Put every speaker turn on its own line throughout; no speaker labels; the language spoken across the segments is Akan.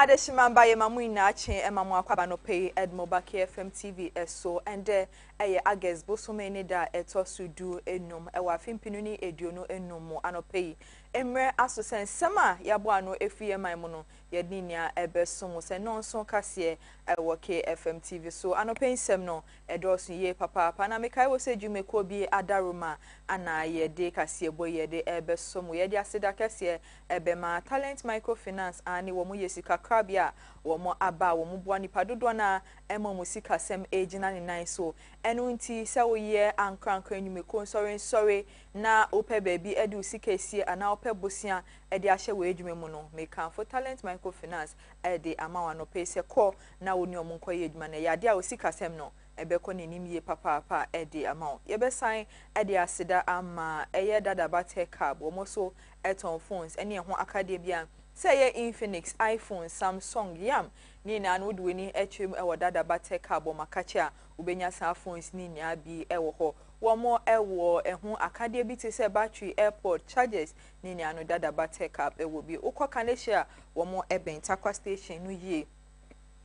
Adeshimamba ye mamu inachi emamu akwaba no pay Edmoba KFM TV eso ende eye August bosome da eto sudu enum ewa fimpinuni eduonu enum anope emre asosen sema yabo ano efie man mu no yedinia ebesom se nonso kase ewo KFM TV so anope nsem no edosu ye papa na mekai wo se dwumeko bi adaroma ana yede kase boy yede ebesom yede aseda kase ebema talent microfinance ani wo mu yesika krabia wo mo aba wo mu boa nipa dodo na ema musika sem ejina ne nan so enu nti se wo ye ankrankran nyumeko sorry na ope baby edu sika esie ana ope bosia ede ahye we edwuma mu no meka for talent microfinance ede amawa no pese ko na woni omunko ye edwuma na yade a osika sem no ebeko nenim ye papa ede amawo yebesan ede aseda ama eye dada bate cab wo mo so eton phones ene ho akadebia say Infinix, iPhone, Samsung, yam ni na no do ni etwem e wodada bate cabo makacha ubenya sa phones ni nya bi e wo ho wo mo e wo ho akade bi te say battery airpod chargers ni nya no dada bate cab e wo bi ukoka ne share wo mo e bentakwa station no yie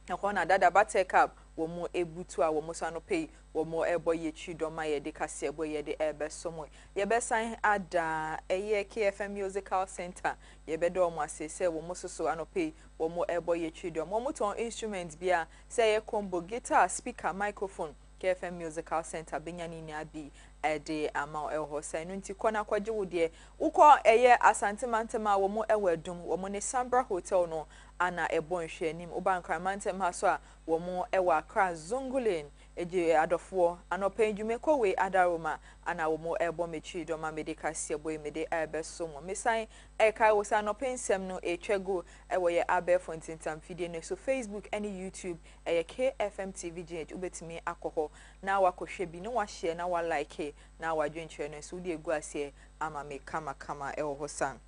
na dada bate cab wo mo ebutu a wo mo so no pay wo mo ebo ye chidoma ye de kase ebo ye de ebe somo ye be san ada eye KFM Musical Center ye be do mo asese wo mo so ano pay wo mo ebo ye chidom wo mo ton instruments bia say ye combo guitar speaker microphone KFM Musical Center benyani ni abi ede ama eho sai no nti kona kwaje wo de ukọ eye asantemantema wo mo ewadum wo mo ne Sambra Hotel no ana ebon hwe anim uba nkramantem ha so a wo mo ewa Accra Zungulen eje adofo anopa edwumeko we adaroma ana wo mo ebo mechi do ma medical sebo mede ebeso mo mesan kai wo sa anopa nsem no etwego ewo ye abefo ntintam fidie ne so Facebook any YouTube eye KFM TV GH ubetimi akoho na wakohwe bi no wa share na wa like na wa dwenche no so de egu ase ama me kama ewo hosan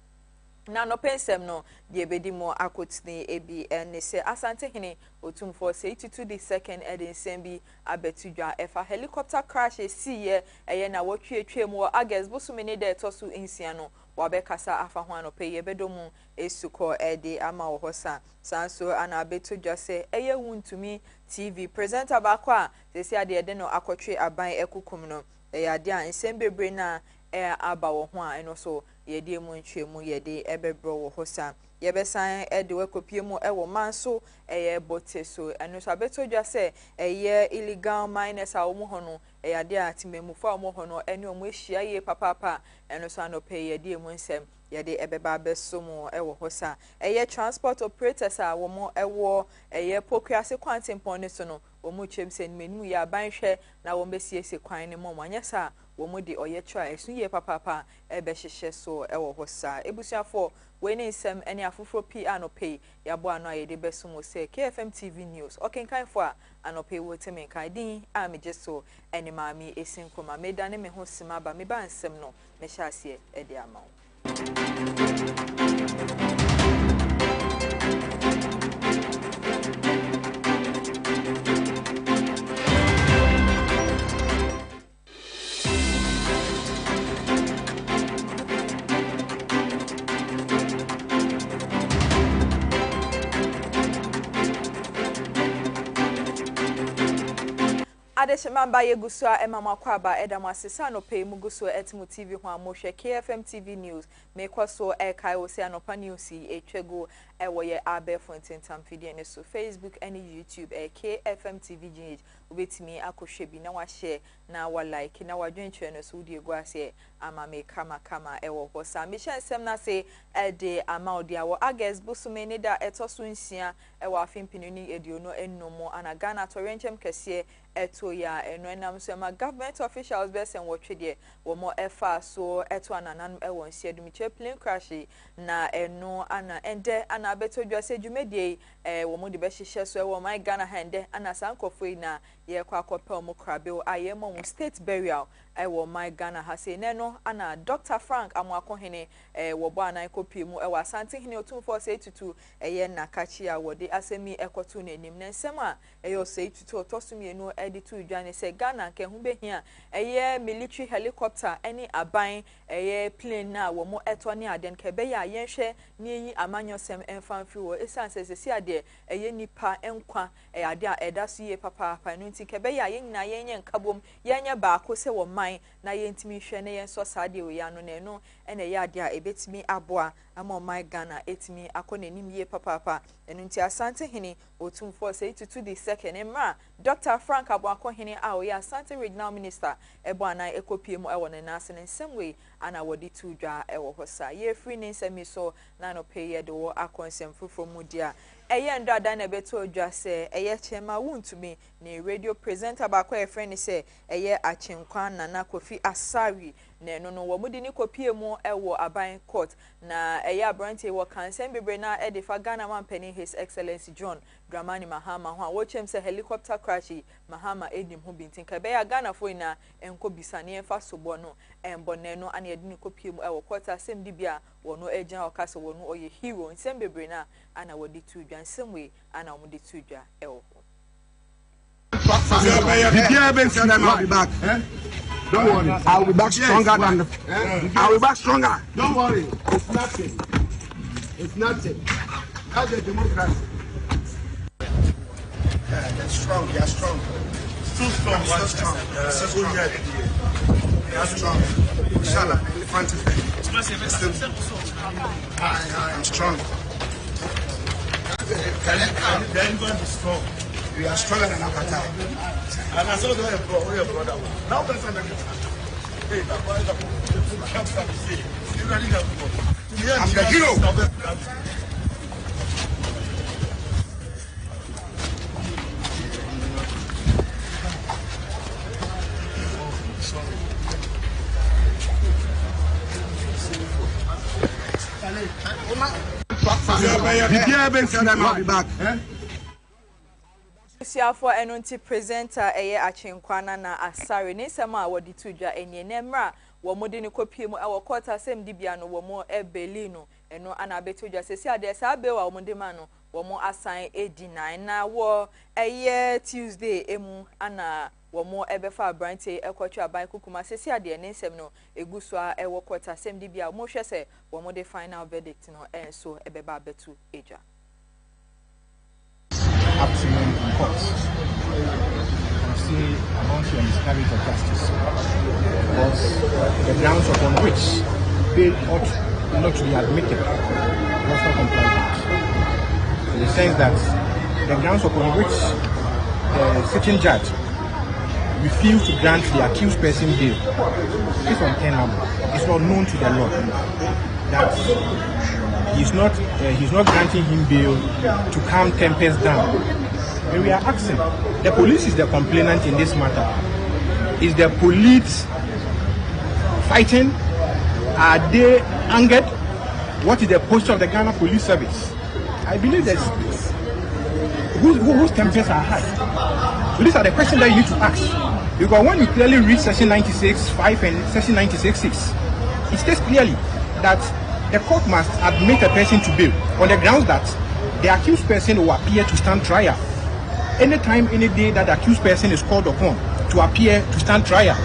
na no pensem no de ebedi mo akotini ebi ene se asante hene otumfo se 82 the second edin sembi abetudwa efa helicopter crash esiye eye na wotwetwe mu August bosumene de tosu insia no wabekasa afa ho anope yebedomu esuko ede ama wo hosa sanso ana abetudwa se eye wuntumi TV presenter bakwa se se ade de no akotwe aban ekukum no eye ade a ensembebre na aba wo ho a eno so yede mu ntwemu yede ebebro wo hosa yebesan ede wekopie mu ewo manso eye bote so eno so abetodwa se eye illegal miners a wo ho no ade a timemufo a wo ho no ene omu ehia ye papa eno so anope yede mu nsem yede ebeba besomo ewo hosa eye transport operators a wo mo ewo eye pokwiase kwantempon ne so no wo mu chemsen menu ya banhwe na wo mbesiese kwan ne mo anyasa wo mu de oye try esu ye papa ebe hyehye so ewo hosa ebusuafo we ne nsem ene afoforo pi anope yabo ano ayede besomo se KFM TV news okenkanfo a anope wo temi kan din a mejeso ene Maame Esi Nkrumah meda ne me ho sima ba me ba nsem no me hyase ede ama Adeshimamba yegusua emama kwaba edamasisa no pay muguso etmu TV ho amohwe KFM TV news mekoso kai wo se anopa news etwego ewo ye abefo ntentam fidie ne so Facebook any YouTube KFM TV GH ubetimi akohwe bi na wa share na wa like na wa dwenche no so die guase ama me kama ewo hosa me hyensem na se ede amaudi awo August bosume ne da etoso nsia ewo afimpinuni ediono ennomo ana Ghana torenchem kese eto ya eno enam so ma government officials besen wotwede wo mo efa so eto ananan ewo nsia dumiche plane crash na eno ana ende ana betodwa se dwumedie wo mo de be hihye so ewo my Ghana hande ana sankofo na ye kwa akopel mo krabe aye mo state burial ewo my Ghana ha say neno ana Dr. Frank Amwakohene wo bo anan kopie mu ewa Asante hene otumfo say tutu eye nakachi a wode asemi ekoto nanim na nsem a eye say tutu otosumienu edi tu dwane say Ghana nke hu behia eye military helicopter eni aban eye plane na wo mo eto ne aden ke be ya yenhwe ne yi amanyosem emfamfi wo esanse sesi ade eye nipa enkwa ade a edaso ye papa no nti ke be ya yenyina yenye nkabom yenye baako se wo man na yentimi hwe ne yenso saade o ya no na no ene ya ade a ebetimi aboa ama my Ghana etimi akonanim ye papa enu nti Asante hene otumfo say to the second emra Dr. Frank Amwakohene a o ya Asante regional minister ebo anan ekopie mu ewo ne nase ne nsem ana wodi tu dwa ewo hosa ye free ne nsem so na no pay ye de wo akonsem fufro mu dia eye ndo adan na beto dwa se eye chema wuntumi ne radio presenter ba kwa friend ni se eye Achenkwa Nana Kofi Asari ne no wo mudi ni kopie mu ewo aban court na eye abrante wo kansen bebre na edifa Ghana man penny His Excellency John Dramani Mahama ho a wo chem se helicopter crash Mahama edim ho bintin ka be ya Ghana fo ina enko bisane enfa sobo no embo ne no ana yedi ni kopie mu ewo court asem dibia wo no agent okase wo no oye hero nsem bebre na ana wodi tu dwan semwe ana wodi tu dwa ewo
I'll be back. Don't worry. I'll be back stronger than I'll be back stronger. Don't worry. It's nothing. It's nothing. That's a democracy. They're strong. They're strong. Too strong. So strong. So strong. They're strong. Inshallah. I'm strong. Then going to be strong. We are stronger than Akata. And I saw your brother. Now that's an hey, I'm the hero. I'll be back.
for enunti presenter eye Achenkwa Nana Asari ni sema wodi tudwa enye nemra wo modi ni kopie mu ewo court asem dibia no wo mo ebelino eno ana betudwa sesi ade sa be wa wo modi ma no wo mo assign 89 na wo eye Tuesday emu ana wo mo ebefa branche ekotwa aban kukuma sesi ade ne nsem no eguso a ewo court asem dibia mo hwe se wo mo de final verdict no enso ebeba betu eja
up to in court. You see, amount to a miscarriage of justice because the grounds upon which bail ought not to be admitted was not complied with. In the sense that the grounds upon which the sitting judge refused to grant the accused person bail is untenable. It's not known to the law that he's not granting him bail to calm tempers down. When we are asking, the police is the complainant in this matter. Is the police fighting? Are they angered? What is the posture of the Ghana Police Service? I believe that whose tempers are high. So these are the questions that you need to ask. Because when you clearly read section 96.5 and section 96.6, it states clearly that the court must admit a person to bail on the grounds that the accused person will appear to stand trial. Anytime, any day that the accused person is called upon to appear to stand trial.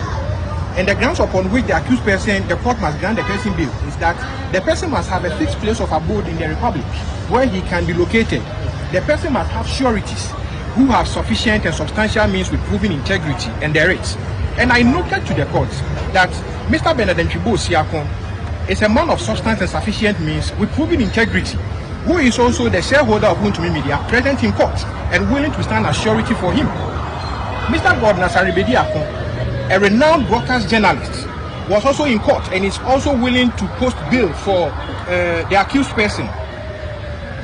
And the grounds upon which the accused person, the court must grant the person bail is that the person must have a fixed place of abode in the Republic where he can be located. The person must have sureties who have sufficient and substantial means with proven integrity and their rights. And I noted to the court that Mr. Benedict Siakon is a man of substance and sufficient means with proven integrity, who is also the shareholder of Untumi Media, present in court and willing to stand as surety for him. Mr. Gordon Asaribedi Akon, a renowned broadcast journalist, was also in court and is also willing to post bail for the accused person.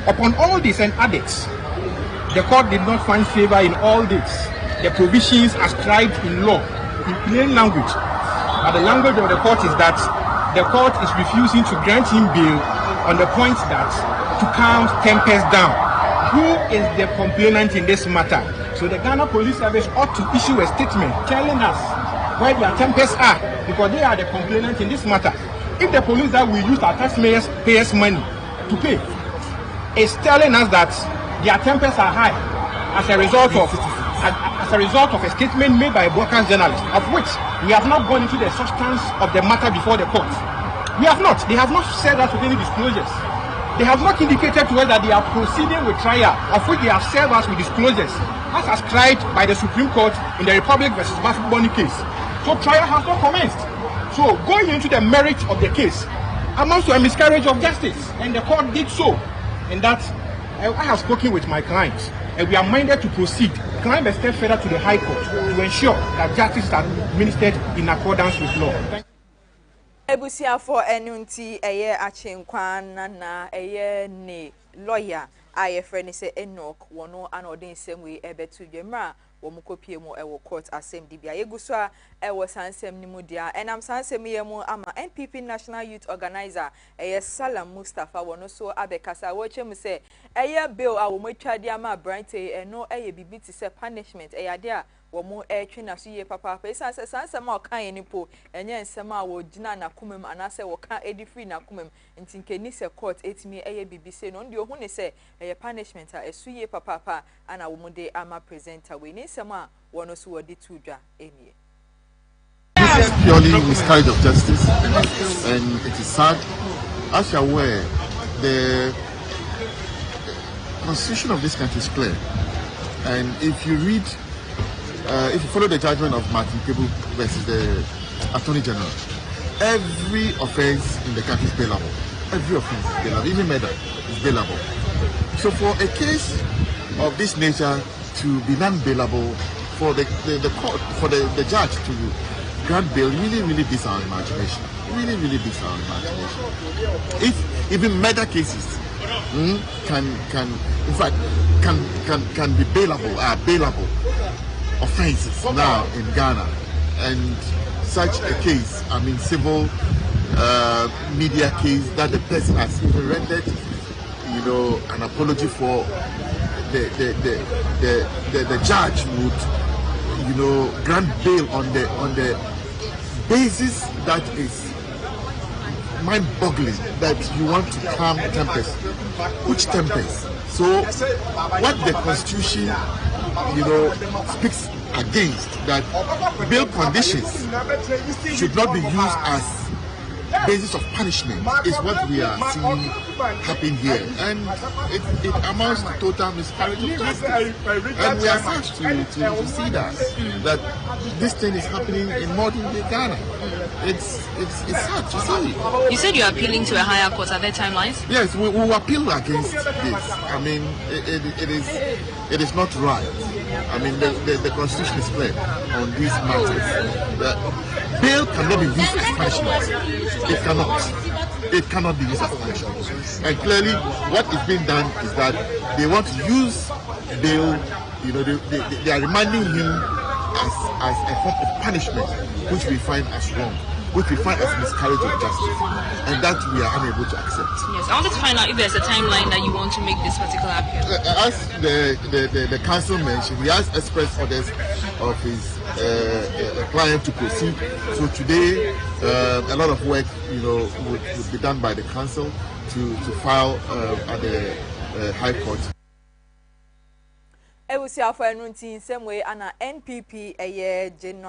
Upon all this and others, the court did not find favor in all this. The provisions ascribed in law, in plain language. But the language of the court is that the court is refusing to grant him bail on the point that to calm tempers down. Who is the complainant in this matter? So the Ghana Police Service ought to issue a statement telling us where their tempers are, because they are the complainants in this matter. If the police that we use our taxpayers' money to pay is telling us that their tempers are high as a result of a statement made by a broadcast journalist, of which we have not gone into the substance of the matter before the court. We have not. They have not said us with any disclosures. They have not indicated to us that they are proceeding with trial, of which they have served us with disclosures, as ascribed by the Supreme Court in the Republic versus Basketball case. So trial has not commenced. So going into the merit of the case amounts to a miscarriage of justice, and the court did so. And that I have spoken with my clients, and we are minded to proceed, climb a step further to the High Court to ensure that justice is administered in accordance with law.
Ebusia for enunti eye achenkwan na eye ne lawyer aye friend say Enoch wono anodin same we ebetu dwemra wo mukopie mu ewo court asem dibia yeguso a ewo sansem ni mu dia enam sansem ye mu ama NPP National Youth Organizer eye Salam Mustafa wono so abekasa wo chem say eye bill a wo matwa dia ma Brighton eno eye bibi ti say punishment eye ade a womo etwe so ye papa pesa se sansem a kan ni po enye nsem a wo gina na kumem anase wo kan edi free na kumem ntinkeni se court etimi eye bibi se no ndi ohune se eye punishment a esu ye papa ana wo mu de ama presenter we ni nsem a wono so wodi tudwa emie.
This is purely miscarriage of justice, and it is sad. As you are aware, the constitution of this country is clear, and if you read if you follow the judgment of Martin Kebu versus the Attorney General, every offense in the country is bailable. Every offense is bailable. Even murder is bailable. So for a case of this nature to be non-bailable, for the court, for the judge to grant bail, really beats our imagination. Really beats our imagination. If even murder cases can be bailable offenses now in Ghana, and such a case, I mean civil media case that the person has even rendered, an apology for, the judge would, grant bail on the basis that is mind-boggling, that you want to calm tempers. Which tempers? So what the Constitution speaks against, that bail conditions should not be used as basis of punishment, is what we are seeing happen here, and it amounts to total miscarriage of justice. And we are sad to see that this thing is happening in modern day Ghana. It's sad to see.
You said you're appealing to a higher court. Are there timelines?
Yes, we will appeal against this. I mean, it is not right. I mean, the Constitution is clear on these matters. That bail cannot be used as punishment. It cannot be used as punishment. And clearly, what is being done is that they want to use bail. They are reminding him as a form of punishment, which we find as wrong, which we find as miscarriage of justice, and that we are unable to accept.
Yes, I wanted to find out if there's a timeline that you want to make this particular appeal.
As the council mentioned, he has expressed orders of his client to proceed. So today, a lot of work, would be done by the council to file at the High Court.
Ebusia for enunti same way ana NPP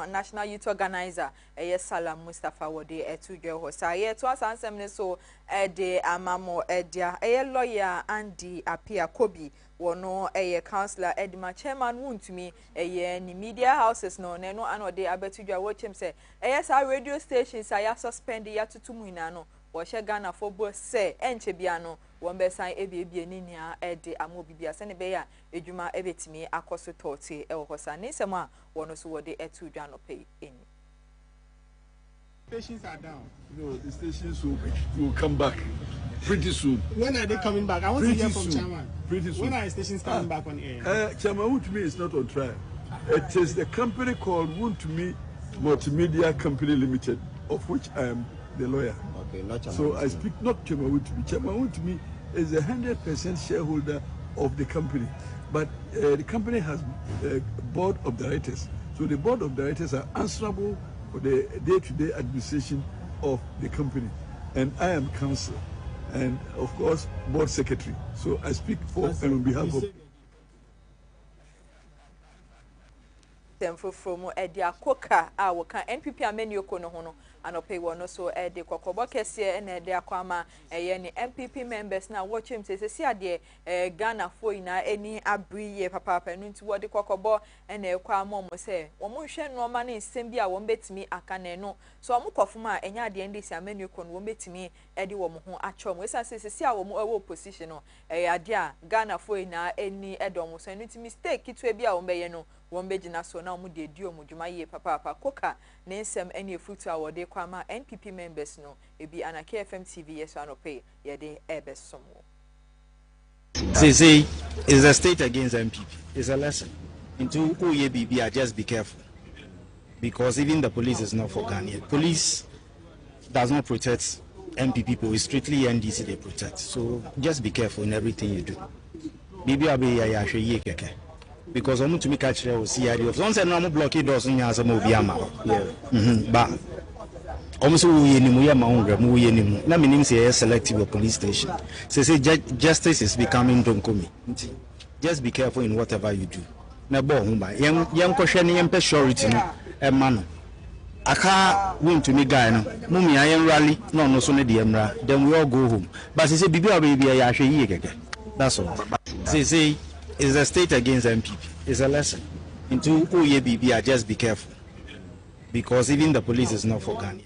National Youth Organizer Salam Mustafa wode etudwe ho sa to asansem ne so de amamo edia lawyer Andy Apia Kobi wono councillor Edma chairman wuntumi ni media houses no anode abetudwa wo chem se sa radio stations ya suspend ya tutumu ina no wo she Ghana for bo se enche bia no wombe san ebiebie ni nia de amobibia se ne be ya edwuma ebetimi akoso tote hosa ne sem a wono so wode etudwa no pay eni.
Stations are down.
No, the stations will come back pretty soon.
When are they coming back? I want to hear from Chairman.
Pretty soon.
When are stations coming back on air?
Chairman Wontumi is not on trial. It is the company called Wontumi Multimedia Company Limited, of which I am the lawyer. Okay, so I speak not Chairman Wontumi. Chairman Wontumi is a 100% shareholder of the company, but the company has a board of directors. So the board of directors are answerable for the day-to-day administration of the company. And I am counsel and, of course, board secretary. So I speak for and on behalf of...
From Edia Coca, our NPP Amenio Konohono, and Opay one also Edi Kokobokesi and Edia Kwama, any MPP members now watch him say, see, dear Ghana for any abri papa and to what the Kokobo and a Kwamo say, Omushen no money in Simbia won't bet me a caneno. So I'm Kofuma and ya the end this Amenio Kon won't bet me Eddie Womo Achom. We say, see, our more position a idea Ghana for any Edomus and it's mistake it will be our mayeno. Wombejina so now mu de dio mu dwumaye papa koka ne nsem ene fruit awode kwama NPP members no ebi anake FM TV yes anope ye de ebesom.
Say is a state against MPP. It's a lesson. Into OYBB, just be careful. Because even the police is not for Ghana. Police does not protect MPP people. It's strictly NDC they protect. So just be careful in everything you do. Maybe I'll be a because I'm to make a chair or CID of once and I'm blocking doors in as a movie. But almost we any my own remove any. That means a selective police station. So say justice is becoming don't come. Just be careful in whatever you do. Na bo humba young question young surety no man. Aka win to me guy no mummy I am rally no so ne the emra then we all go home. But say baby I share ye. That's all. Say is a state against MPP. It's a lesson. Into OYBB, just be careful. Because even the police is not for Ghana.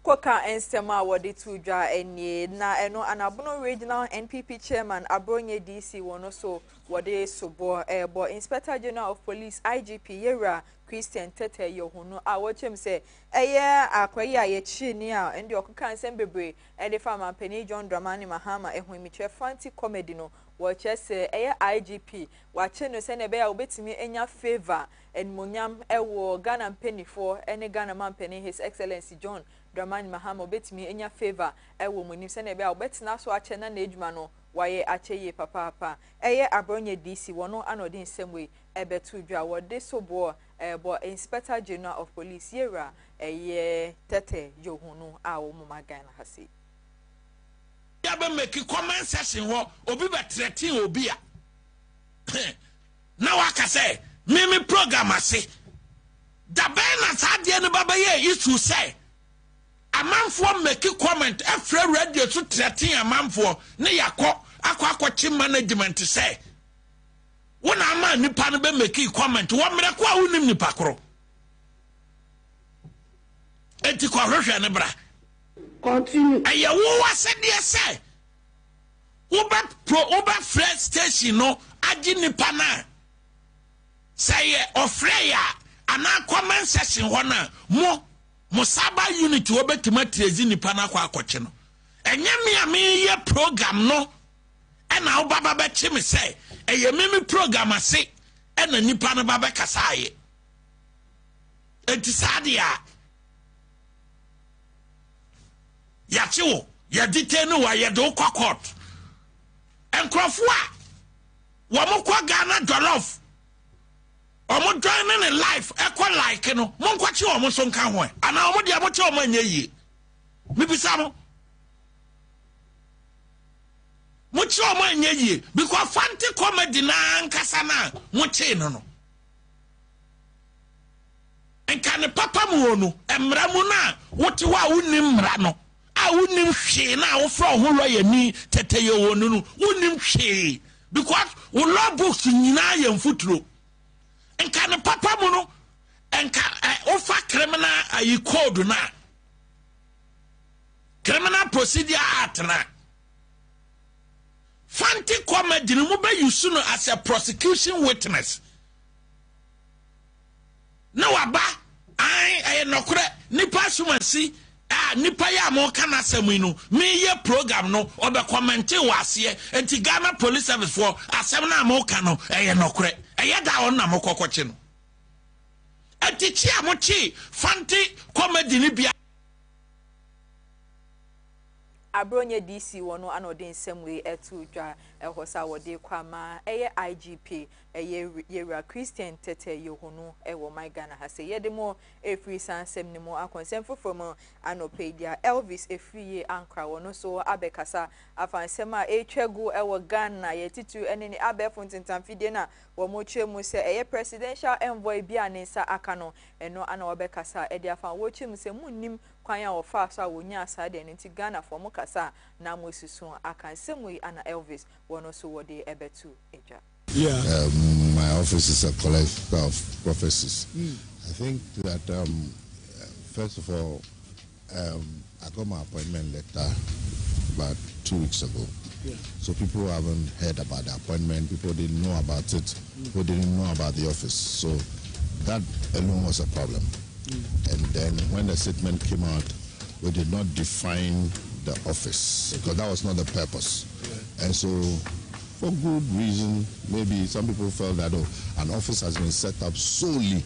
Koka Enstema wadi tuja enye na eno anabono regional NPP chairman Abronye DC wono so wadi sobo bo Inspector General of Police IGP Yera Christian Tete Yohunu a watchem say eye akwaye ye chi ni a ndi okuka nsem bebre e de fama Penny John Dramani Mahama ehwimiche fancy comedy no watche say eye IGP watche no se ne be ya obetimi enya favor en monyam ewo Ghana penifo ene Ghana man penny His Excellency John Dramani Mahama obetimi enya favor ewo munim se ne be ya obetina so ache na ejuma no waye ache ye papa eye Abronye DC wono anodi nsemwe ebetu dwa wode sobo bo Inspector General of Police Yera eye Tete Yohunu a wo mu magana hase
ya be make comment section ho obi be threaten obi a na waka say me program ase da be na sade ne baba ye issue say amanfo make comment afre radio to threaten amanfo ne yakọ akọ management say wona ama nipa no be make comment wo mere kwa wonim nipa koro enti kwa hwehwe ne bra continue aye wo wase de say wo ba fresh station no agi nipa na say ofre ya ana comment section ho na mo saba unit wo betima trezi nipa na kwa akọche no enye me a me ye program no ena wo baba be chi me say eye me program ase ena nipa na baba kasaye enti sadia ya chiwo ya detenu wa ya do kwa court enkrofo a wo mo kwa Ghana jollof omo join in life equal like no mo nkwachi omo so nka ho ana omo dia mo che omo anya yie mi bisa mo che omo anya yie because fanti comedy na nkasa na mo che no enka ne papa mu no emra mu na wote wa unim mra no a unim hwe na wo fra ho lo yani Tete Yohunu no unim hwe because wo law books nyina ya mfuturo enka ne papa mu no enka ofa criminal ayi code na criminal procedure act na fanti comedy no be use no as a prosecution witness no waba ai nokore nipa sumansi nipa ya mo kana asem no me ye program no obe comment wase enti Ghana Police Service for asem na mo kana nokore da on na mo kokoche no enti chi amochi fanti comedy ni bia
Abronye DC wono anodin semwe etu dwa ehosa wode kwama eye IGP eye yewra Christian tete yehono ewo my Ghana ha se yede mo efri sansem ni mo akonsem fofomo anopedia Elvis efriye ankra wono so abekasa afansem a etwegu ewo Ghana yetitu ene ni abefo ntintamfide na wo mo twemu se eye presidential envoy bia nensa akano eno ana obekasa ede afa wo twemu se munnim kwanya wo fa so wonya asade nti Ghana for mo kasa na mo susu akansem ana Elvis wono so wode ebetu eja.
Yeah. My office is a collector of prophecies. I think that first of all, I got my appointment letter about 2 weeks ago. Yeah. So people haven't heard about the appointment, people didn't know about it, people didn't know about the office. So that alone was a problem. And then when the statement came out, we did not define the office because that was not the purpose. Yeah. And so for good reason, maybe some people felt that an office has been set up solely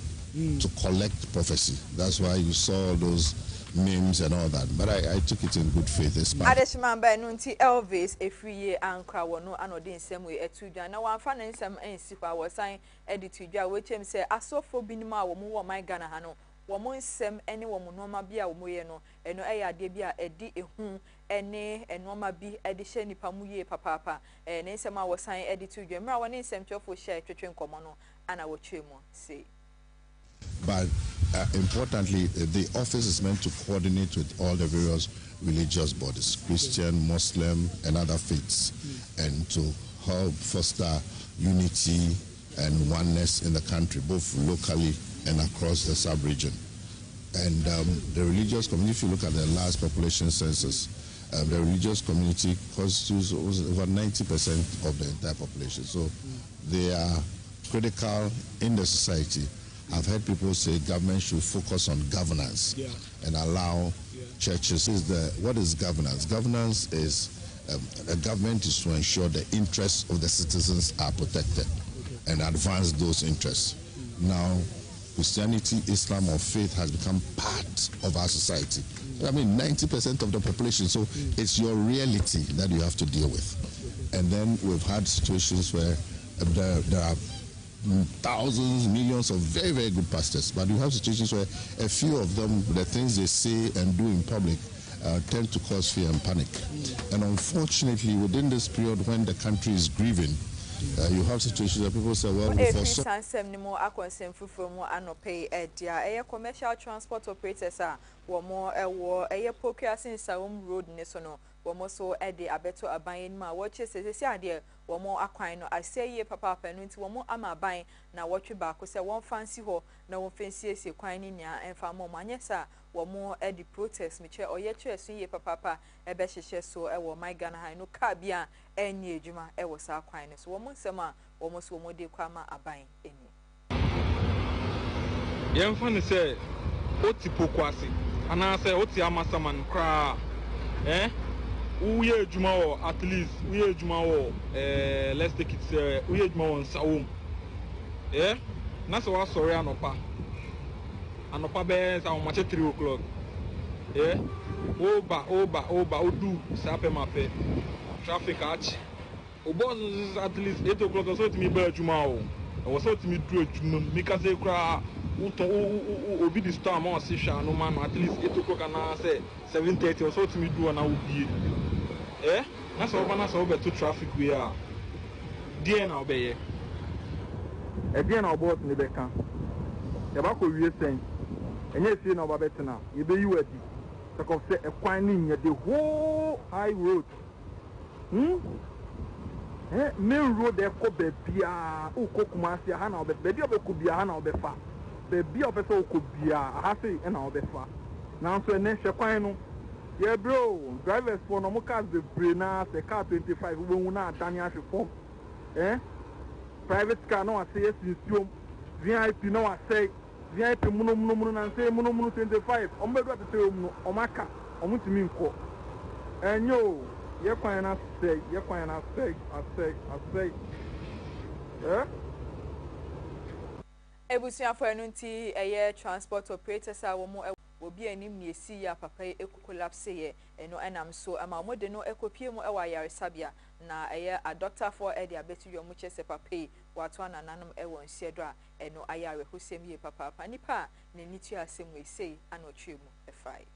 to collect prophecy. That's why you saw those names and all that. But I took it in good faith.
Adeshimamba nunti Elvis efriye ankra wono anodin semwe etudwa na wanfa ne nsem ensi kwa wosan editudwa wechem se asofo binima wo mu wo my Ghana ha no wo mo nsem ene wo mo noma bia wo mo ye no eno ade bia edi ehu ene enoma bi edi hye nipa mu ye papapa ne nsem a wosan editudwa mra woni nsem twefo hye twetwe nkomo no ana wo twemu say.
But importantly, the office is meant to coordinate with all the various religious bodies, Christian, Muslim, and other faiths, and to help foster unity and oneness in the country, both locally and across the sub-region. And the religious community, if you look at the last population census, the religious community constitutes over 90% of the entire population. So they are critical in the society. I've heard people say government should focus on governance and allow churches. What is governance? Governance is a government is to ensure the interests of the citizens are protected and advance those interests. Now, Christianity, Islam, or faith has become part of our society. I mean, 90% of the population. So it's your reality that you have to deal with. And then we've had situations where there are thousands, millions of very, very good pastors, but you have situations where a few of them, the things they say and do in public tend to cause fear and panic. And unfortunately, within this period when the country is grieving, you have situations where people say, well,
commercial transport operators are road womoso ede abeto aban ma woche sese ade womo akwan no aseye papa panu nti womo ama aban na wotwe ba ko se won fancy ho na won fancy ese kwan ni nia emfa mo manyesa womo ede protest me che oye che sunye papa ebe hyehye so ewo my Ghana ha no ka bia enye ejuma ewo sa kwan no so womo nsema womo so womo de kwa ma aban eni
yemfa ne se oti pokwase ana se oti amasaman kra uye juma wo at least uye juma wo let's take it uye juma wo nsawom na so wa sorry anopa be sa o mache 3 o'clock oba odu sape mape traffic arch o boss at least 8 o'clock so to me ba juma wo o so to me do juma mi ka say kra obi di store ma o si hwa no man at least 8 o'clock na say 7:30 so to me do na obi na so beto traffic we are die na obeye die na obot ni beka e ba ko wie sen enye fie na oba betena ye be yiwadi because say e kwan ni nya the whole high road main road e ko be bia o ko kumasi ha na obe be obe ko bia ha na obe fa be bia obe so ko bia ha sei e na obe fa na so ene hwe kwan no. Yeah, bro. Drivers for no cars the brain the car 25 we will not Daniel form. Private car no I say yes in VIP no I say VIP muno and say muno 25. Ombe do to say omaka omutimi nko. Enyo ye kwan na say I say. Ebusia for nunti eye transport operators a wo
obi anim ne esi ya papa ekokolapse ye eno enam so ama omode no ekopie mu ewa yaresabia na eye a doctor for e dia betu yo mu chese papa wato anananum ewo nsiedo a eno ayare hosem ye papa nipa ne nitu asem we sei anotwe mu efai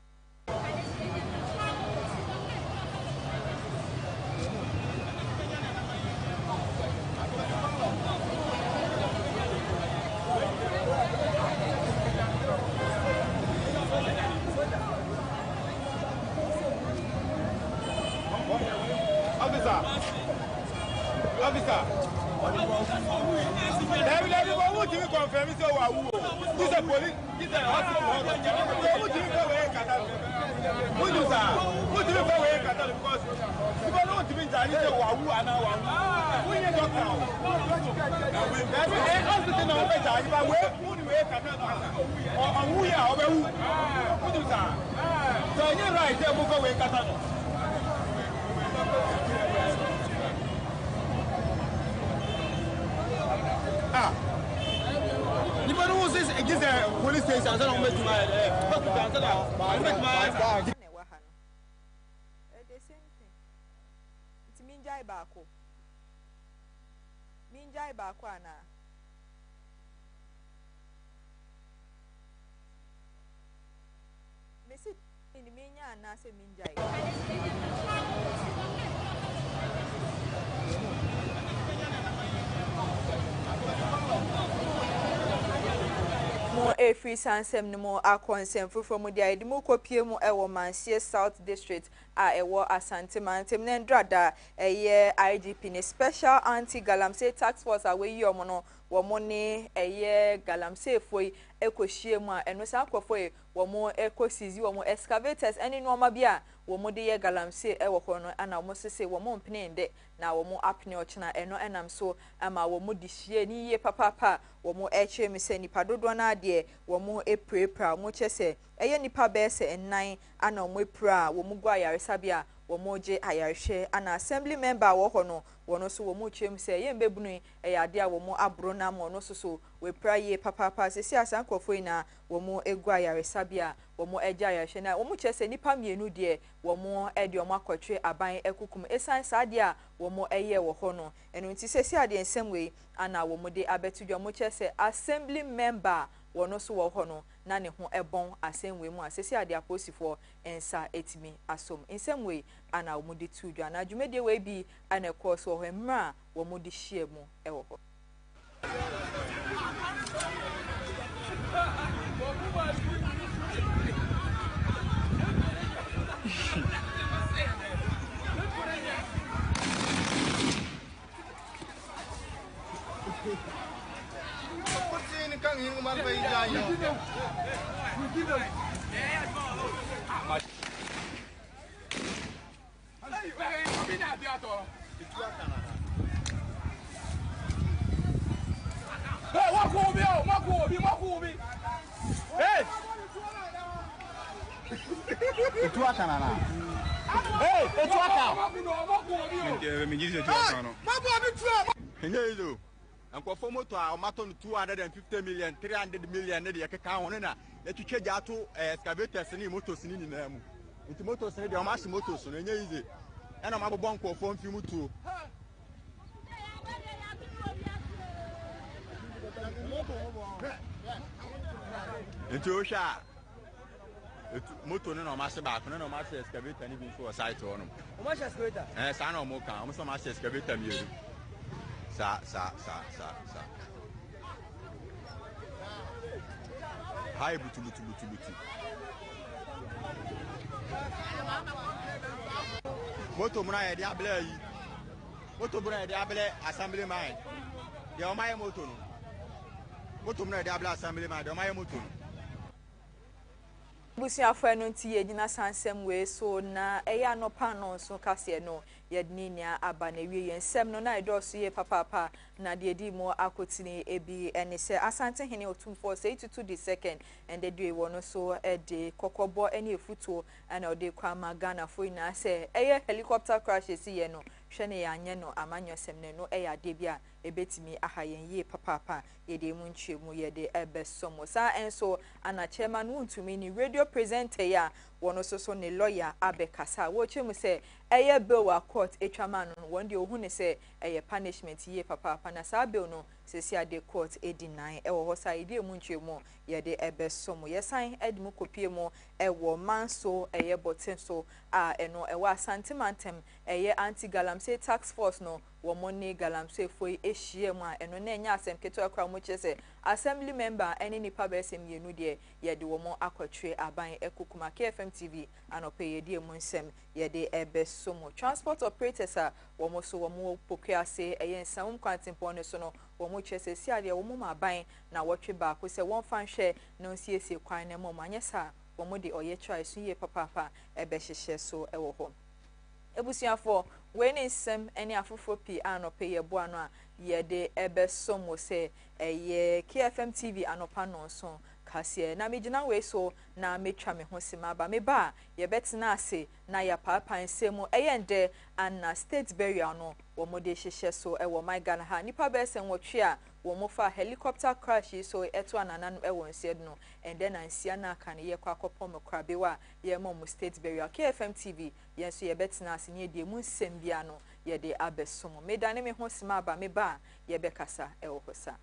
Officer. Every one to confirm is our woo. This is a police. This is a hospital. Who do you go away, Catalan? Who do you go away, Catalan? Because you don't want to be Chinese or woo and our woo. We need doctor. Every hospital now, but I will put away Catalan. Or who you are, who do that? So you're right, they will go away, Catalan. You know who says against the police station? I don't make my
the same thing. It's Minjai Bako. Minjai Bakwana. Miss it in the Minya and Nasa Minjai. Mo free sansem no mo akonsem fufo mo dia edi mo kopie mu ewo Mansie South District a ewo Asante Mantem na ndrada eye IGP ne Special Anti-Galamsey Task Force a we yi omo no wo mo ne eye galamsey foi ekohie mu a eno sa akofo e wo mo ekosizi wo mo excavators eni no ma bia wo mo de ye galamsey ewo ho no ana wo mo sese wo mo mpene nde na wo mo apne ochina eno enam so ama wo mo dihie ni ye papa wo mo eche mi se nipa dodo na ade wo mo eprepra mo chese eye nipa bese ennan ana wo mo epra wo mo gwa yaresabia wo mo je ayarehwe ana assembly member wo ho no wono so wo mo chem se ye mbebunu eye ade a wo mo abro na mo no so we pra ye papa sesi asankofo ina wo mo egwa yaresabia wo mo eja ayarehwe na wo mo chese nipa mienu de wo mo ede o mo akotwe aban ekukum esan saade a wo mo eye wo ho no enu nti sesi ade ensem we ana wo mo de abetudwo mo chese assembly member wono so wo ho no na ne ho ebon asem we mu asesi ade aposifo ensa etimi asom ensem we ana wo mo de tudwa na dwumede we bi ana course wo ho mra wo mo de hie mu ewo ho
and for motor, a maton 250 million, 300 million, the Kakanona, let you check out to excavators and motors in them. Into motors and the mass motors, and easy. And I'm a bunko from Fimutu. Into Osha. Motor no master back, no master excavator, and even for a site on them. How much excavator? Yes, I know more. I'm so much excavator. Sa. Hi, butu. Moto muna ya diable yi. Moto muna ya diable assembly man. De o maye moto no. Moto muna ya diable assembly man, de o maye moto no.
Busiafo eno nti ye gina sansem we so na eya no pa no so kase no ye dninia aba na wie yensem no na edoso ye papa na de di mo akotini ebi ene se asante hene otumfo say to the second and the do wono so e de kokobo ene efutuo ana ode kwa magana fo ina se eye helicopter crash si ye no hwe ne yanye no amanyosem ne no ade bia ebetimi aha yen ye papa yede mu nchemu yede ebesomo sa enso ana chairman wuntumi ni radio presenter ya wono so ne lawyer abekasa wo chemu se eye bill wa court etwama no wonde ohun ne se eye punishment ye papa na sa bill no sesi ade court deny ewo ho sa ide mu nchemu yede ebesomo yesan edmu kopie mu ewo manso eye boten so eno ewo asantimantem eye anti galamsey tax force no wo money galamsey foi ehie mu eno na enya asem keto akra mu chese assembly member eni nipa besem yenu de yede wo mo akotwe aban ekukuma KFM TV anope yede mu nsem yede ebesomo transport operators wo mo so wo mo pokuase eye nsam kwantempo ne so no wo mo chese si ade wo mo maban na wotwe ba ko se won fan hwe no siesie kwan ne mo manyesa wo mo de oye try so ye papa ebe hyehye so ewo ho ebusuafo when nsem eni afofo pi anope ye bo ano a yede ebesomo se eye KFM TV anopa no so kase na megina we so na metwa me ho sima ba me ba ye betena ase na ya papa nsemu eyende ana state burial no wo mo de hyehye so ewo my Ghana ha nipa besen wotwe a wo mo fa helicopter crash so eto anana no ewo nsied no and then ansia na aka ne ye kwa akopom krabewa ye mo state burial KFM TV ye so ye betena ase ne de mu nsem bia no ye de abesomo me dane me ho sima ba me ba ye bekasa ewo hosa